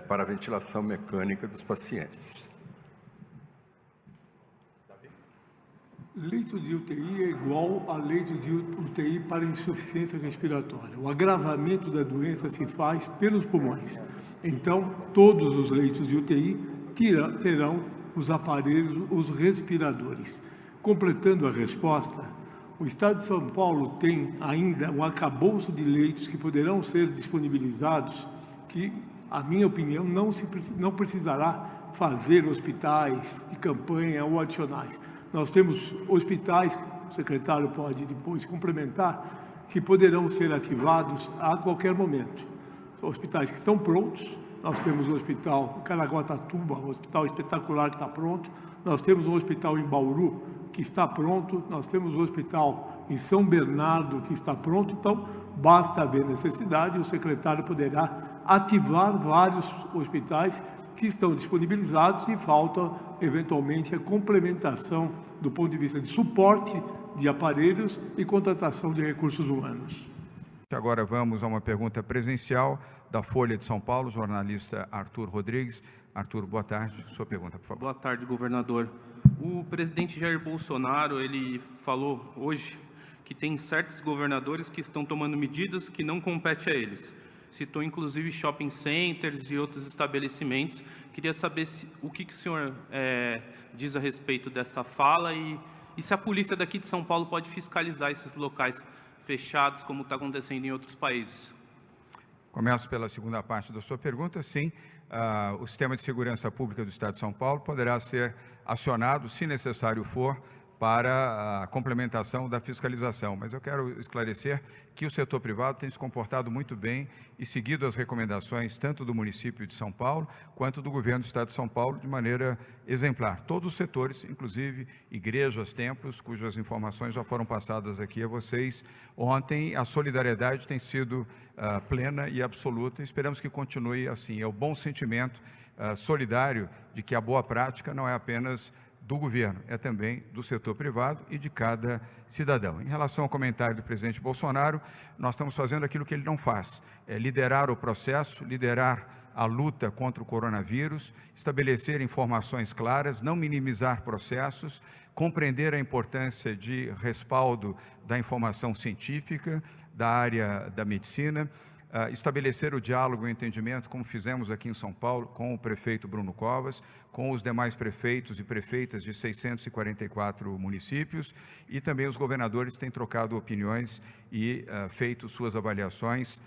Speaker 5: para a ventilação mecânica dos pacientes.
Speaker 4: Leito de UTI é igual a leito de UTI para insuficiência respiratória. O agravamento da doença se faz pelos pulmões. Então, todos os leitos de UTI terão os aparelhos, os respiradores. Completando a resposta, o Estado de São Paulo tem ainda um arcabouço de leitos que poderão ser disponibilizados, que, a minha opinião, não precisará fazer hospitais de campanha ou adicionais. Nós temos hospitais, o secretário pode depois complementar, que poderão ser ativados a qualquer momento. Hospitais que estão prontos, nós temos o Hospital Caraguatatuba, um hospital espetacular que está pronto, nós temos um hospital em Bauru que está pronto, nós temos um hospital em São Bernardo que está pronto, então basta haver necessidade e o secretário poderá ativar vários hospitais que estão disponibilizados e falta, eventualmente, a complementação do ponto de vista de suporte de aparelhos e contratação de recursos humanos.
Speaker 1: Agora vamos a uma pergunta presencial da Folha de São Paulo, jornalista Arthur Rodrigues. Arthur, boa tarde. Sua pergunta, por favor.
Speaker 8: Boa tarde, governador. O presidente Jair Bolsonaro, ele falou hoje que tem certos governadores que estão tomando medidas que não competem a eles. Citou, inclusive, shopping centers e outros estabelecimentos. Queria saber o que o senhor diz a respeito dessa fala e se a polícia daqui de São Paulo pode fiscalizar esses locais fechados, como está acontecendo em outros países.
Speaker 1: Começo pela segunda parte da sua pergunta. Sim, o Sistema de Segurança Pública do Estado de São Paulo poderá ser acionado, se necessário for, para a complementação da fiscalização. Mas eu quero esclarecer que o setor privado tem se comportado muito bem e seguido as recomendações tanto do município de São Paulo quanto do governo do Estado de São Paulo de maneira exemplar. Todos os setores, inclusive igrejas, templos, cujas informações já foram passadas aqui a vocês ontem. A solidariedade tem sido plena e absoluta. Esperamos que continue assim. É o bom sentimento solidário de que a boa prática não é apenas do governo, é também do setor privado e de cada cidadão. Em relação ao comentário do presidente Bolsonaro, nós estamos fazendo aquilo que ele não faz, é liderar o processo, liderar a luta contra o coronavírus, estabelecer informações claras, não minimizar processos, compreender a importância de respaldo da informação científica, da área da medicina, estabelecer o diálogo e o entendimento, como fizemos aqui em São Paulo, com o prefeito Bruno Covas, com os demais prefeitos e prefeitas de 644 municípios, e também os governadores têm trocado opiniões e feito suas avaliações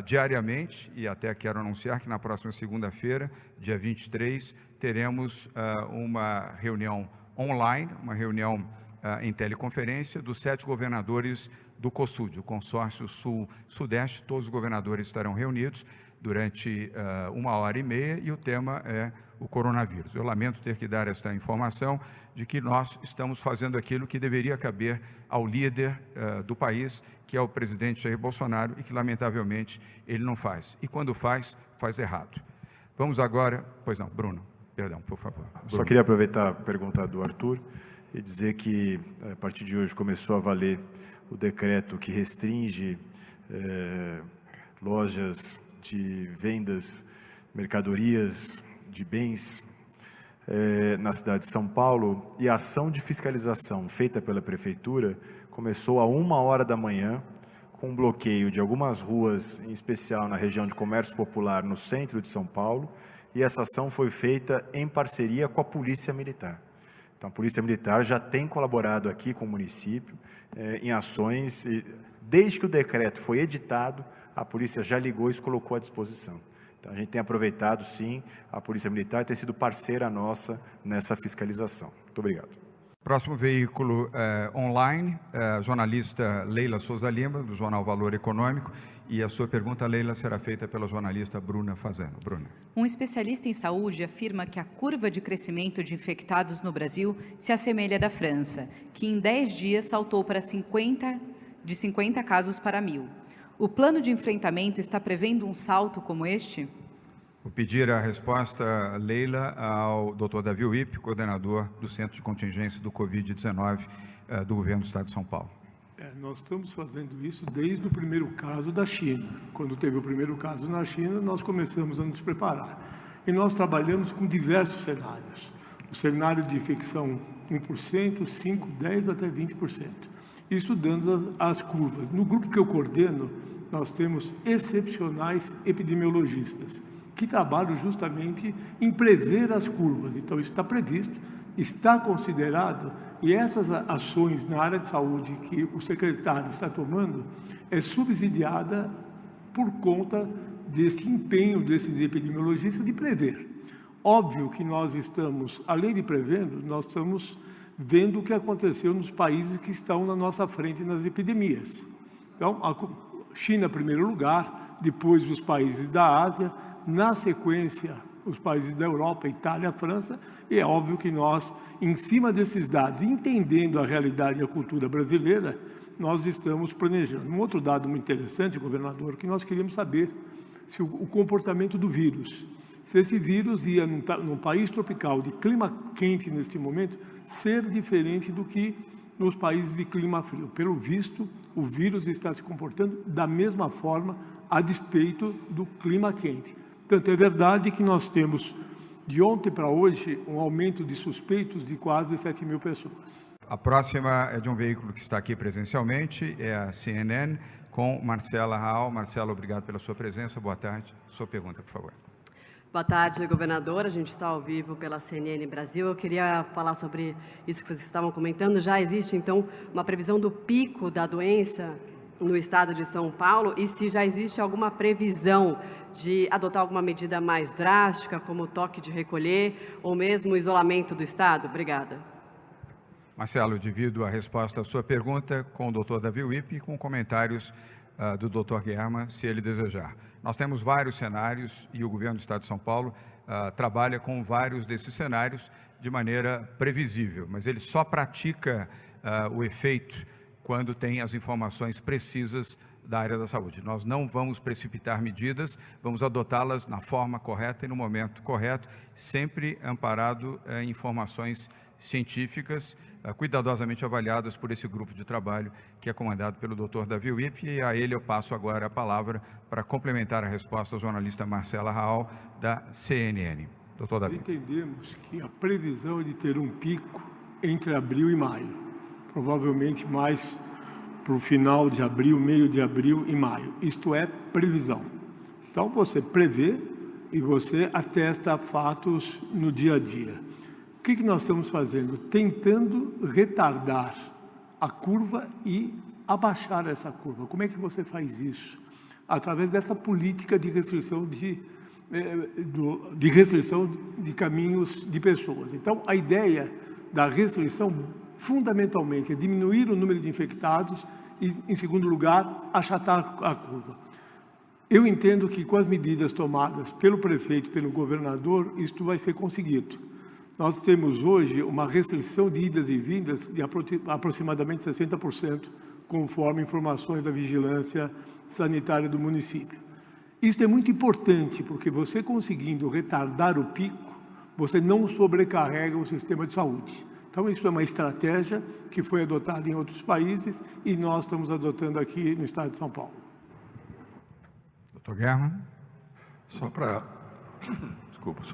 Speaker 1: diariamente, e até quero anunciar que na próxima segunda-feira, dia 23, teremos uma reunião online, uma reunião em teleconferência dos 7 governadores do COSUD, o consórcio Sul-Sudeste. Todos os governadores estarão reunidos durante 1h30 e o tema é o coronavírus. Eu lamento ter que dar esta informação de que nós estamos fazendo aquilo que deveria caber ao líder do país, que é o presidente Jair Bolsonaro, e que lamentavelmente ele não faz. E quando faz, faz errado. Vamos agora... Pois não, Bruno, perdão, por favor. Bruno.
Speaker 2: Só queria aproveitar a pergunta do Arthur e dizer que a partir de hoje começou a valer o decreto que restringe lojas de vendas, mercadorias, de bens na cidade de São Paulo, e a ação de fiscalização feita pela Prefeitura começou a 1h da manhã, com um bloqueio de algumas ruas, em especial na região de comércio popular, no centro de São Paulo, e essa ação foi feita em parceria com a Polícia Militar. Então, a Polícia Militar já tem colaborado aqui com o município em ações, e desde que o decreto foi editado, a polícia já ligou e se colocou à disposição. Então, a gente tem aproveitado, sim, a Polícia Militar tem sido parceira nossa nessa fiscalização. Muito obrigado.
Speaker 1: Próximo veículo online, jornalista Leila Souza Lima, do jornal Valor Econômico, e a sua pergunta, Leila, será feita pela jornalista Bruna Fazano. Bruna.
Speaker 7: Um especialista em saúde afirma que a curva de crescimento de infectados no Brasil se assemelha à da França, que em 10 dias saltou para 50 casos para 1.000. O plano de enfrentamento está prevendo um salto como este?
Speaker 1: Vou pedir a resposta, Leila, ao Dr. Davi Wipp, coordenador do Centro de Contingência do Covid-19 do Governo do Estado de São Paulo.
Speaker 4: Nós estamos fazendo isso desde o primeiro caso da China. Quando teve o primeiro caso na China, nós começamos a nos preparar. E nós trabalhamos com diversos cenários. O cenário de infecção 1%, 5%, 10% até 20%. E estudando as curvas. No grupo que eu coordeno, nós temos excepcionais epidemiologistas, que trabalham justamente em prever as curvas. Então, isso está previsto, está considerado, e essas ações na área de saúde que o secretário está tomando é subsidiada por conta desse empenho desses epidemiologistas de prever. Óbvio que nós estamos, além de prevendo, nós estamos vendo o que aconteceu nos países que estão na nossa frente nas epidemias. Então, a China em primeiro lugar, depois os países da Ásia, na sequência os países da Europa, Itália, França, e é óbvio que nós, em cima desses dados, entendendo a realidade e a cultura brasileira, nós estamos planejando. Um outro dado muito interessante, governador, que nós queríamos saber se o comportamento do vírus, se esse vírus ia num país tropical de clima quente neste momento, ser diferente do que nos países de clima frio. Pelo visto, o vírus está se comportando da mesma forma a despeito do clima quente. Tanto é verdade que nós temos, de ontem para hoje, um aumento de suspeitos de quase 7 mil pessoas.
Speaker 1: A próxima é de um veículo que está aqui presencialmente, é a CNN, com Marcela Raal. Marcela, obrigado pela sua presença. Boa tarde. Sua pergunta, por favor.
Speaker 9: Boa tarde, governador. A gente está ao vivo pela CNN Brasil. Eu queria falar sobre isso que vocês estavam comentando. Já existe, então, uma previsão do pico da doença no estado de São Paulo? E se já existe alguma previsão de adotar alguma medida mais drástica, como o toque de recolher ou mesmo o isolamento do estado? Obrigada.
Speaker 1: Marcelo, divido a resposta à sua pergunta com o doutor Davi Wippe e com comentários do doutor Guerra, se ele desejar. Nós temos vários cenários e o governo do estado de São Paulo trabalha com vários desses cenários de maneira previsível, mas ele só pratica o efeito quando tem as informações precisas da área da saúde. Nós não vamos precipitar medidas, vamos adotá-las na forma correta e no momento correto, sempre amparado em informações científicas, cuidadosamente avaliadas por esse grupo de trabalho que é comandado pelo Dr. Davi Wippe, e a ele eu passo agora a palavra para complementar a resposta ao jornalista Marcela Raal, da CNN. Dr. Davi.
Speaker 4: Nós entendemos que a previsão é de ter um pico entre abril e maio, provavelmente mais para o final de abril, meio de abril e maio. Isto é previsão. Então, você prevê e você atesta fatos no dia a dia. O que nós estamos fazendo? Tentando retardar a curva e abaixar essa curva. Como é que você faz isso? Através dessa política de restrição de caminhos de pessoas. Então, a ideia da restrição, fundamentalmente, é diminuir o número de infectados e, em segundo lugar, achatar a curva. Eu entendo que, com as medidas tomadas pelo prefeito, pelo governador, isto vai ser conseguido. Nós temos hoje uma restrição de idas e vindas de aproximadamente 60%, conforme informações da vigilância sanitária do município. Isso é muito importante, porque você conseguindo retardar o pico, você não sobrecarrega o sistema de saúde. Então, isso é uma estratégia que foi adotada em outros países e nós estamos adotando aqui no estado de São Paulo.
Speaker 1: Doutor Guerra.
Speaker 5: Só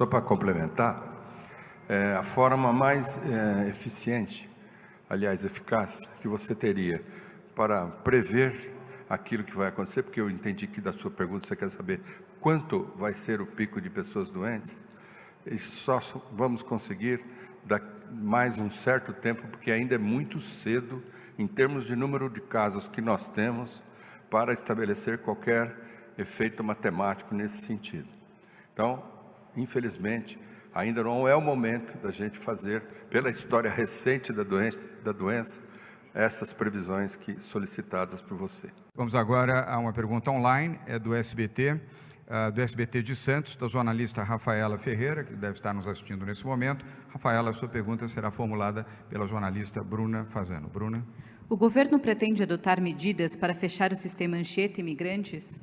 Speaker 5: para complementar, a forma mais eficiente, aliás, eficaz, que você teria para prever aquilo que vai acontecer, porque eu entendi que da sua pergunta você quer saber quanto vai ser o pico de pessoas doentes, e só vamos conseguir mais um certo tempo, porque ainda é muito cedo, em termos de número de casos que nós temos, para estabelecer qualquer efeito matemático nesse sentido. Então, infelizmente, ainda não é o momento da gente fazer, pela história recente da doença, essas previsões solicitadas por você.
Speaker 1: Vamos agora a uma pergunta online, é do SBT de Santos, da jornalista Rafaela Ferreira, que deve estar nos assistindo nesse momento. Rafaela, a sua pergunta será formulada pela jornalista Bruna Fazano. Bruna.
Speaker 7: O governo pretende adotar medidas para fechar o sistema Anchieta Imigrantes?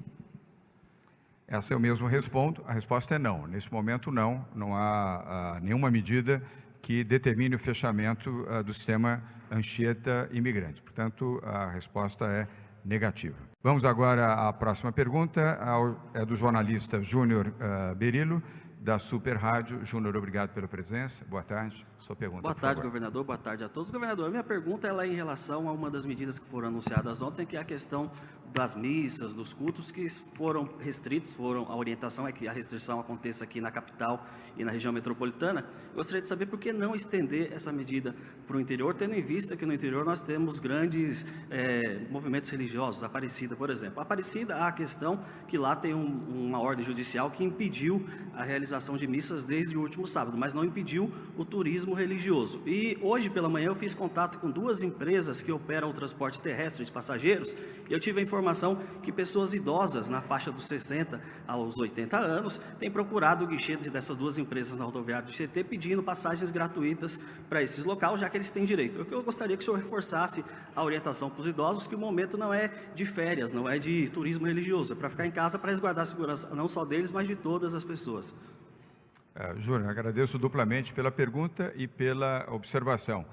Speaker 1: Essa eu mesmo respondo. A resposta é não. Nesse momento, não. Não há nenhuma medida que determine o fechamento do sistema Anchieta Imigrante. Portanto, a resposta é negativa. Vamos agora à próxima pergunta, é do jornalista Júnior Berilo, da Super Rádio. Júnior, obrigado pela presença. Boa tarde. Sua pergunta,
Speaker 10: Boa tarde, governador. Boa tarde a todos. Governador, a minha pergunta ela é em relação a uma das medidas que foram anunciadas ontem, que é a questão das missas, dos cultos que foram restritos, a orientação é que a restrição aconteça aqui na capital e na região metropolitana. Eu gostaria de saber por que não estender essa medida para o interior, tendo em vista que no interior nós temos grandes movimentos religiosos, Aparecida, por exemplo. Aparecida, há a questão que lá tem uma ordem judicial que impediu a realização de missas desde o último sábado, mas não impediu o turismo religioso. E hoje pela manhã eu fiz contato com 2 empresas que operam o transporte terrestre de passageiros e eu tive a informação que pessoas idosas na faixa dos 60 aos 80 anos têm procurado o guichê dessas 2 empresas na rodoviária do CT pedindo passagens gratuitas para esses locais, já que eles têm direito. Eu gostaria que o senhor reforçasse a orientação para os idosos que o momento não é de férias, não é de turismo religioso, é para ficar em casa para resguardar a segurança não só deles, mas de todas as pessoas.
Speaker 1: Júnior, agradeço duplamente pela pergunta e pela observação.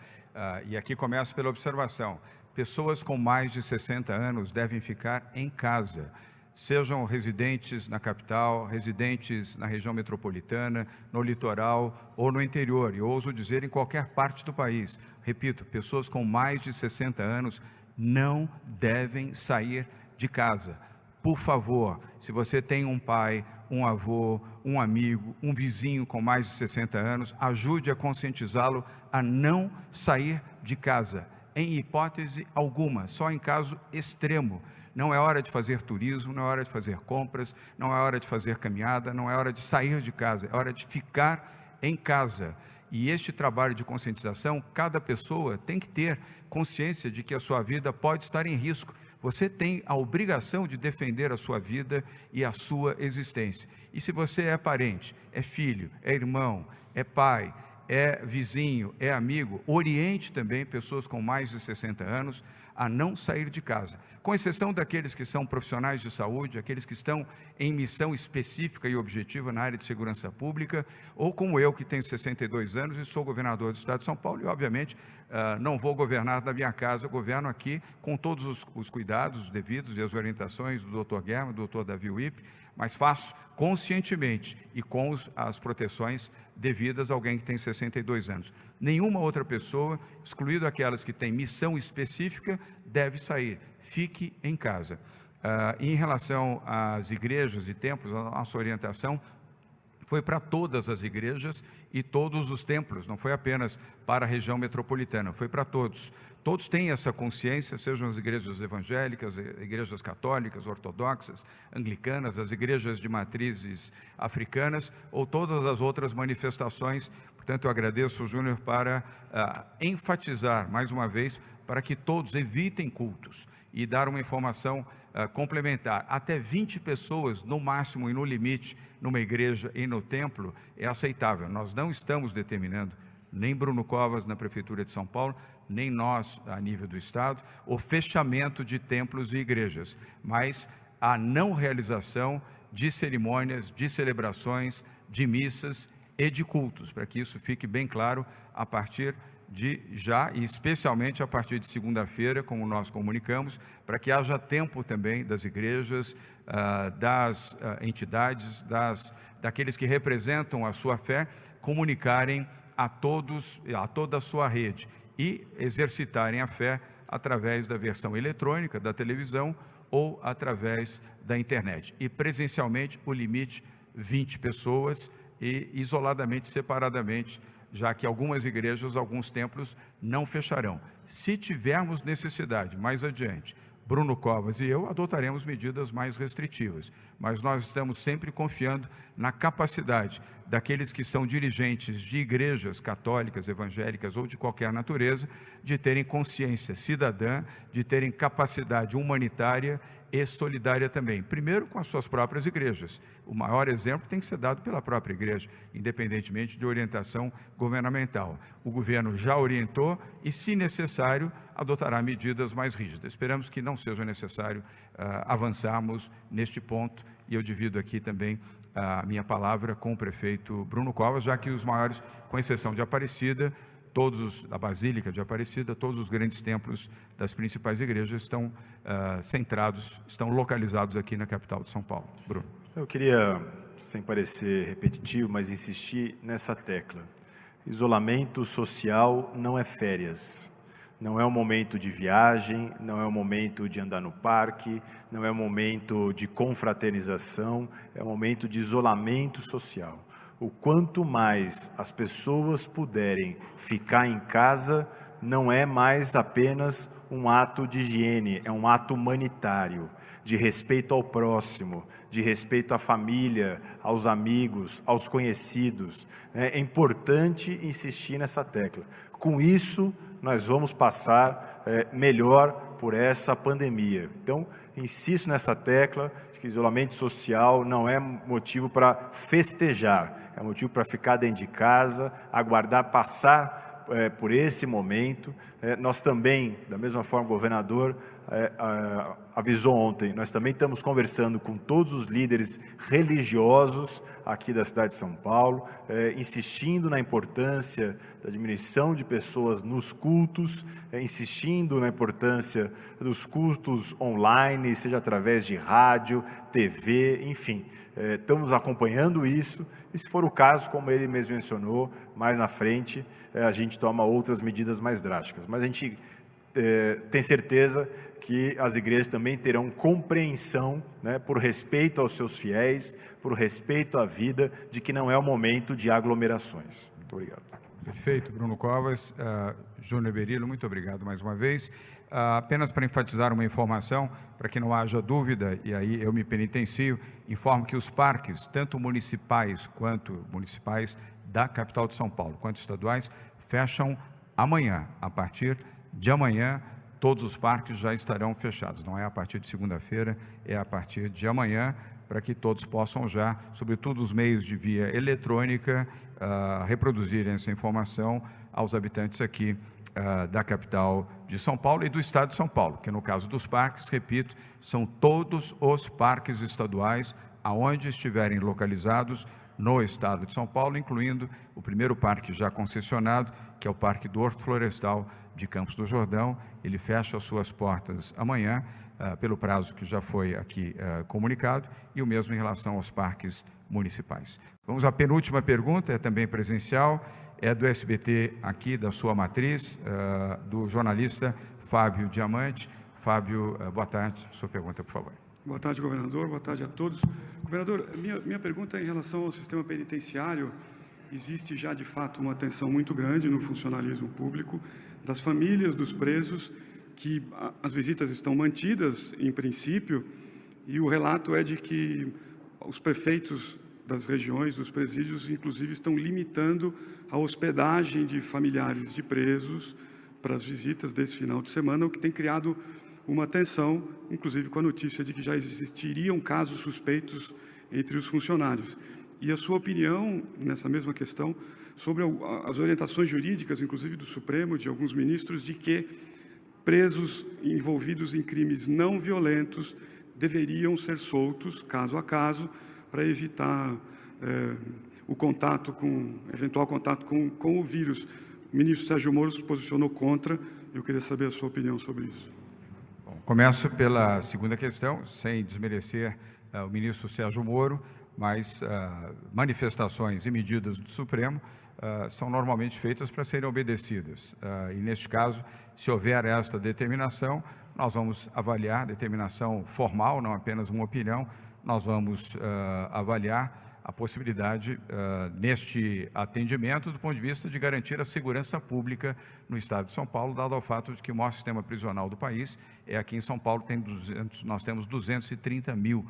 Speaker 1: E aqui começo pela observação. Pessoas com mais de 60 anos devem ficar em casa, sejam residentes na capital, residentes na região metropolitana, no litoral ou no interior, e ouso dizer em qualquer parte do país. Repito, pessoas com mais de 60 anos não devem sair de casa. Por favor, se você tem um pai, um avô, um amigo, um vizinho com mais de 60 anos, ajude a conscientizá-lo a não sair de casa, em hipótese alguma, só em caso extremo. Não é hora de fazer turismo, não é hora de fazer compras, não é hora de fazer caminhada, não é hora de sair de casa, é hora de ficar em casa. E este trabalho de conscientização, cada pessoa tem que ter consciência de que a sua vida pode estar em risco. Você tem a obrigação de defender a sua vida e a sua existência. E se você é parente, é filho, é irmão, é pai, é vizinho, é amigo, oriente também pessoas com mais de 60 anos a não sair de casa, com exceção daqueles que são profissionais de saúde, aqueles que estão em missão específica e objetiva na área de segurança pública, ou como eu, que tenho 62 anos e sou governador do Estado de São Paulo, e obviamente não vou governar da minha casa, eu governo aqui com todos os cuidados devidos e as orientações do Dr. Guerra, do Dr. Davi Wipp, mas faço conscientemente e com as proteções devidas a alguém que tem 62 anos. Nenhuma outra pessoa, excluído aquelas que têm missão específica, deve sair. Fique em casa. Em relação às igrejas e templos, a nossa orientação foi para todas as igrejas e todos os templos, não foi apenas para a região metropolitana, foi para todos. Todos têm essa consciência, sejam as igrejas evangélicas, igrejas católicas, ortodoxas, anglicanas, as igrejas de matrizes africanas ou todas as outras manifestações. Portanto, eu agradeço, Júnior, para enfatizar mais uma vez para que todos evitem cultos e dar uma informação complementar. Até 20 pessoas, no máximo e no limite, numa igreja e no templo, é aceitável. Nós não estamos determinando, nem Bruno Covas na Prefeitura de São Paulo, nem nós, a nível do Estado, o fechamento de templos e igrejas, mas a não realização de cerimônias, de celebrações, de missas e de cultos, para que isso fique bem claro a partir de já, e especialmente a partir de segunda-feira, como nós comunicamos, para que haja tempo também das igrejas, das entidades, daqueles que representam a sua fé, comunicarem a todos, a toda a sua rede, e exercitarem a fé através da versão eletrônica, da televisão ou através da internet. E presencialmente o limite 20 pessoas e isoladamente, separadamente, já que algumas igrejas, alguns templos não fecharão. Se tivermos necessidade, mais adiante, Bruno Covas e eu adotaremos medidas mais restritivas, mas nós estamos sempre confiando na capacidade daqueles que são dirigentes de igrejas católicas, evangélicas ou de qualquer natureza, de terem consciência cidadã, de terem capacidade humanitária e solidária também. Primeiro com as suas próprias igrejas. O maior exemplo tem que ser dado pela própria igreja, independentemente de orientação governamental. O governo já orientou e, se necessário, adotará medidas mais rígidas. Esperamos que não seja necessário avançarmos neste ponto, e eu divido aqui também a minha palavra com o prefeito Bruno Covas, já que os maiores, com exceção de Aparecida, da Basílica de Aparecida, todos os grandes templos das principais igrejas estão estão localizados aqui na capital de São Paulo. Bruno.
Speaker 2: Eu queria, sem parecer repetitivo, mas insistir nessa tecla. Isolamento social não é férias. Não é um momento de viagem, não é um momento de andar no parque, não é um momento de confraternização, é um momento de isolamento social. O quanto mais as pessoas puderem ficar em casa, não é mais apenas um ato de higiene, é um ato humanitário, de respeito ao próximo, de respeito à família, aos amigos, aos conhecidos. É importante insistir nessa tecla. Com isso, nós vamos passar melhor por essa pandemia. Então, insisto nessa tecla, de que isolamento social não é motivo para festejar, é motivo para ficar dentro de casa, aguardar passar por esse momento. Nós também, da mesma forma, o governador avisou ontem, nós também estamos conversando com todos os líderes religiosos aqui da cidade de São Paulo, insistindo na importância da diminuição de pessoas nos cultos, insistindo na importância dos cultos online, seja através de rádio, TV, enfim. Estamos acompanhando isso, e se for o caso, como ele mesmo mencionou, mais na frente, a gente toma outras medidas mais drásticas. Mas a gente tem certeza que as igrejas também terão compreensão, né, por respeito aos seus fiéis, por respeito à vida, de que não é o momento de aglomerações. Muito obrigado.
Speaker 1: Perfeito, Bruno Covas. Júnior Berilo, muito obrigado mais uma vez. Apenas para enfatizar uma informação, para que não haja dúvida, e aí eu me penitencio, informo que os parques, tanto municipais quanto municipais da capital de São Paulo, quanto estaduais, fecham amanhã. A partir de amanhã, todos os parques já estarão fechados. Não é a partir de segunda-feira, é a partir de amanhã, para que todos possam já, sobretudo os meios de via eletrônica, reproduzirem essa informação aos habitantes aqui da capital de São Paulo e do estado de São Paulo, que no caso dos parques, repito, são todos os parques estaduais aonde estiverem localizados no estado de São Paulo, incluindo o primeiro parque já concessionado, que é o Parque do Horto Florestal de Campos do Jordão. Ele fecha as suas portas amanhã, pelo prazo que já foi aqui comunicado, e o mesmo em relação aos parques municipais. Vamos à penúltima pergunta, é também presencial, é do SBT aqui, da sua matriz, do jornalista Fábio Diamante. Fábio, boa tarde, sua pergunta, por favor.
Speaker 11: Boa tarde, governador, boa tarde a todos. Governador, minha pergunta é em relação ao sistema penitenciário. Existe já, de fato, uma atenção muito grande no funcionalismo público das famílias dos presos, que as visitas estão mantidas, em princípio, e o relato é de que os prefeitos das regiões, dos presídios, inclusive, estão limitando a hospedagem de familiares de presos para as visitas desse final de semana, o que tem criado uma tensão, inclusive com a notícia de que já existiriam casos suspeitos entre os funcionários. E a sua opinião nessa mesma questão sobre as orientações jurídicas, inclusive do Supremo, de alguns ministros, de que presos envolvidos em crimes não violentos deveriam ser soltos, caso a caso, para evitar o contato eventual contato com o vírus. O ministro Sérgio Moro se posicionou contra. Eu queria saber a sua opinião sobre isso.
Speaker 1: Bom, começo pela segunda questão, sem desmerecer o ministro Sérgio Moro, mas manifestações e medidas do Supremo são normalmente feitas para serem obedecidas. E, neste caso, se houver esta determinação, nós vamos avaliar, determinação formal, não apenas uma opinião, nós vamos avaliar a possibilidade, neste atendimento, do ponto de vista de garantir a segurança pública no estado de São Paulo, dado ao fato de que o maior sistema prisional do país é aqui em São Paulo, nós temos 230 mil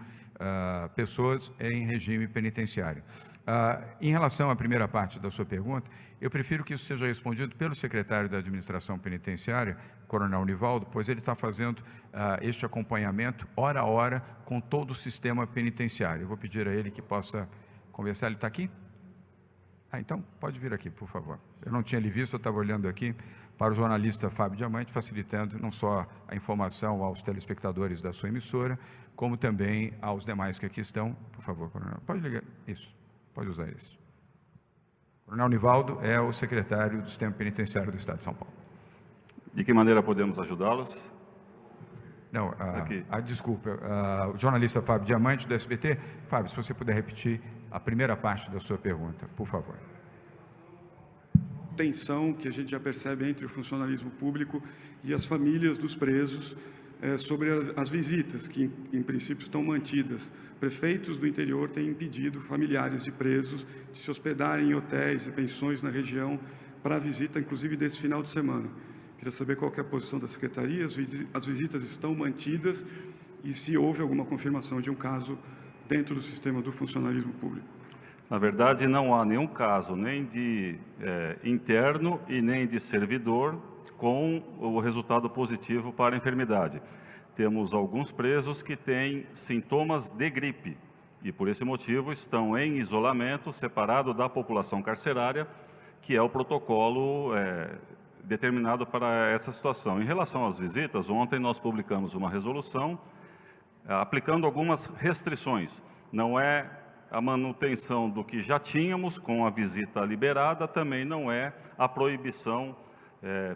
Speaker 1: pessoas em regime penitenciário. Em relação à primeira parte da sua pergunta, eu prefiro que isso seja respondido pelo secretário da Administração Penitenciária, Coronel Nivaldo, pois ele está fazendo este acompanhamento hora a hora com todo o sistema penitenciário. Eu vou pedir a ele que possa conversar. Ele está aqui? Então, pode vir aqui, por favor. Eu não tinha lhe visto, eu estava olhando aqui para o jornalista Fábio Diamante, facilitando não só a informação aos telespectadores da sua emissora, como também aos demais que aqui estão. Por favor, Coronel. Pode ligar. Isso, pode usar esse. O Coronel Nivaldo é o secretário do Sistema Penitenciário do Estado de São Paulo.
Speaker 12: De que maneira podemos ajudá-los?
Speaker 1: Não, desculpa, o jornalista Fábio Diamante, do SBT. Fábio, se você puder repetir a primeira parte da sua pergunta, por favor.
Speaker 11: Tensão que a gente já percebe entre o funcionalismo público e as famílias dos presos sobre as visitas, que em princípio estão mantidas. Prefeitos do interior têm impedido familiares de presos de se hospedarem em hotéis e pensões na região para a visita, inclusive desse final de semana. Queria saber qual que é a posição da Secretaria, as visitas estão mantidas e se houve alguma confirmação de um caso dentro do sistema do funcionalismo público.
Speaker 12: Na verdade, não há nenhum caso, nem de interno e nem de servidor, com o resultado positivo para a enfermidade. Temos alguns presos que têm sintomas de gripe e, por esse motivo, estão em isolamento, separado da população carcerária, que é o protocolo determinado para essa situação. Em relação às visitas, ontem nós publicamos uma resolução aplicando algumas restrições. Não é a manutenção do que já tínhamos com a visita liberada, também não é a proibição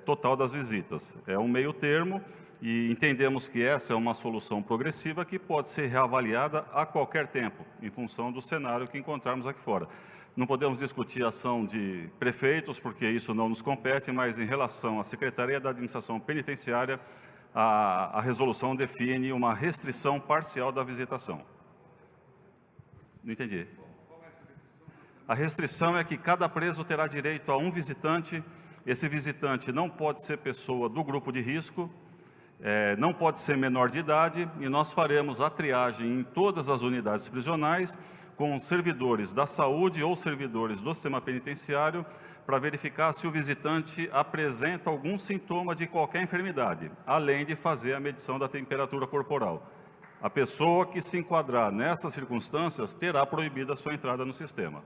Speaker 12: total das visitas. É um meio termo e entendemos que essa é uma solução progressiva que pode ser reavaliada a qualquer tempo, em função do cenário que encontrarmos aqui fora. Não podemos discutir a ação de prefeitos, porque isso não nos compete, mas em relação à Secretaria da Administração Penitenciária, a resolução define uma restrição parcial da visitação. Não entendi. A restrição é que cada preso terá direito a um visitante. Esse visitante não pode ser pessoa do grupo de risco, não pode ser menor de idade, e nós faremos a triagem em todas as unidades prisionais com servidores da saúde ou servidores do sistema penitenciário para verificar se o visitante apresenta algum sintoma de qualquer enfermidade, além de fazer a medição da temperatura corporal. A pessoa que se enquadrar nessas circunstâncias terá proibida a sua entrada no sistema.